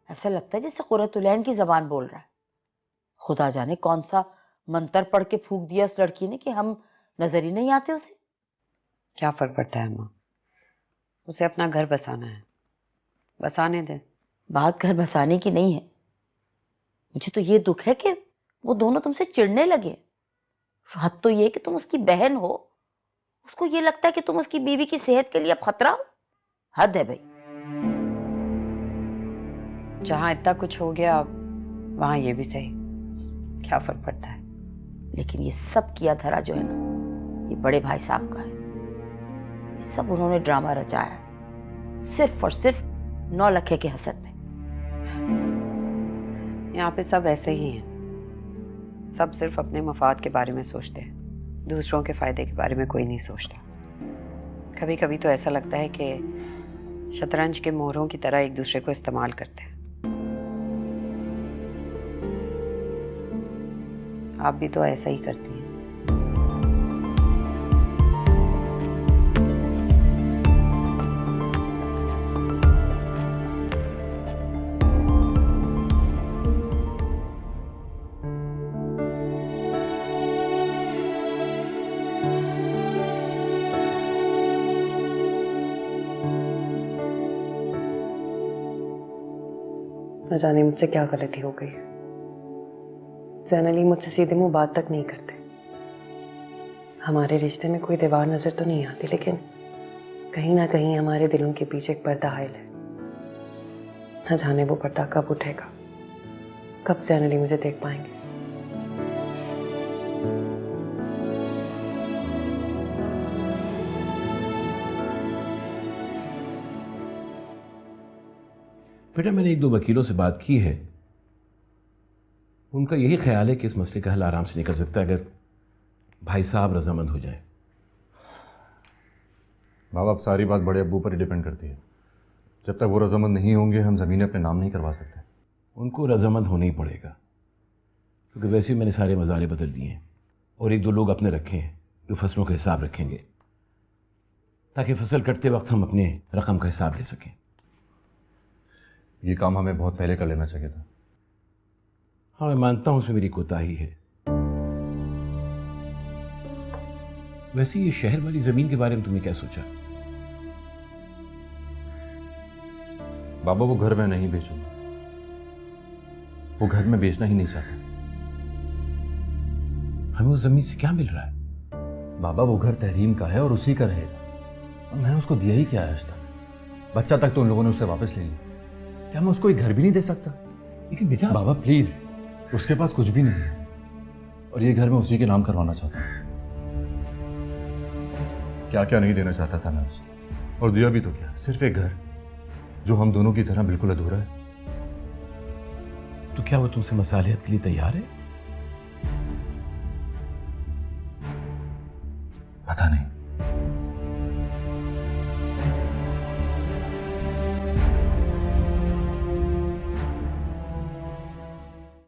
ऐसा लगता है जैसे कुर्रतुलैन की जबान बोल रहा है। खुदा जाने कौन सा मंतर पढ़ के फूंक दिया उस लड़की ने कि हम नजर ही नहीं आते उसे। क्या फर्क पड़ता है अम्मा, उसे अपना घर बसाना है, बसाने दे। बात घर बसाने की नहीं है। मुझे तो ये दुख है कि वो दोनों तुमसे चिढ़ने लगे। हद तो ये कि तुम उसकी बहन हो, उसको ये लगता है कि तुम उसकी बीवी की सेहत के लिए अब खतरा हो। हद है भाई। जहां इतना कुछ हो गया वहां ये भी सही, क्या फर्क पड़ता है। लेकिन ये सब किया धरा जो है ना, ये बड़े भाई साहब का है। ये सब उन्होंने ड्रामा रचाया है, सिर्फ और सिर्फ 9 लखे के हसद में। यहाँ पे सब ऐसे ही हैं, सब सिर्फ अपने मफाद के बारे में सोचते हैं, दूसरों के फायदे के बारे में कोई नहीं सोचता। कभी कभी तो ऐसा लगता है कि शतरंज के मोहरों की तरह एक दूसरे को इस्तेमाल करते हैं। आप भी तो ऐसा ही करती हैं। न जाने मुझसे क्या गलती हो गई। ज़ैन अली मुझसे सीधे मुंह बात तक नहीं करते। हमारे रिश्ते में कोई दीवार नजर तो नहीं आती, लेकिन कहीं ना कहीं हमारे दिलों के पीछे एक पर्दा हायल है। न जाने वो पर्दा कब उठेगा, कब ज़ैन अली मुझे देख पाएंगे। बेटा, मैंने 1-2 वकीलों से बात की है। उनका यही ख्याल है कि इस मसले का हल आराम से निकल सकता है अगर भाई साहब रजामंद हो जाए। बाबा, अब सारी बात बड़े अब्बू पर ही डिपेंड करती है। जब तक वो रजामंद नहीं होंगे हम ज़मीनें अपने नाम नहीं करवा सकते। उनको रजामंद होना ही पड़ेगा, क्योंकि वैसे ही मैंने सारे मज़ारे बदल दिए हैं और 1-2 लोग अपने रखे हैं जो फसलों का हिसाब रखेंगे, ताकि फसल कटते वक्त हम अपने रकम का हिसाब ले सकें। ये काम हमें बहुत पहले कर लेना चाहिए था। हाँ, मैं मानता हूं उसमें मेरी कोताही है। वैसे ये शहर वाली जमीन के बारे में तुमने क्या सोचा? बाबा, वो घर मैं नहीं बेचूंगा। वो घर मैं बेचना ही नहीं चाहता। हमें उस जमीन से क्या मिल रहा है? बाबा, वो घर तहरीम का है और उसी का रहेगा। और मैंने उसको दिया ही क्या है आज तक? बच्चा तक तो उन लोगों ने उससे वापस ले लिया। क्या मैं उसको एक घर भी नहीं दे सकता? लेकिन बेटा, बाबा प्लीज, उसके पास कुछ भी नहीं है और ये घर मैं उसी के नाम करवाना चाहता हूँ। क्या क्या नहीं देना चाहता था मैं उसे, और दिया भी तो क्या, सिर्फ एक घर जो हम दोनों की तरह बिल्कुल अधूरा है। तो क्या वो तुमसे मसालियत के लिए तैयार है? पता नहीं।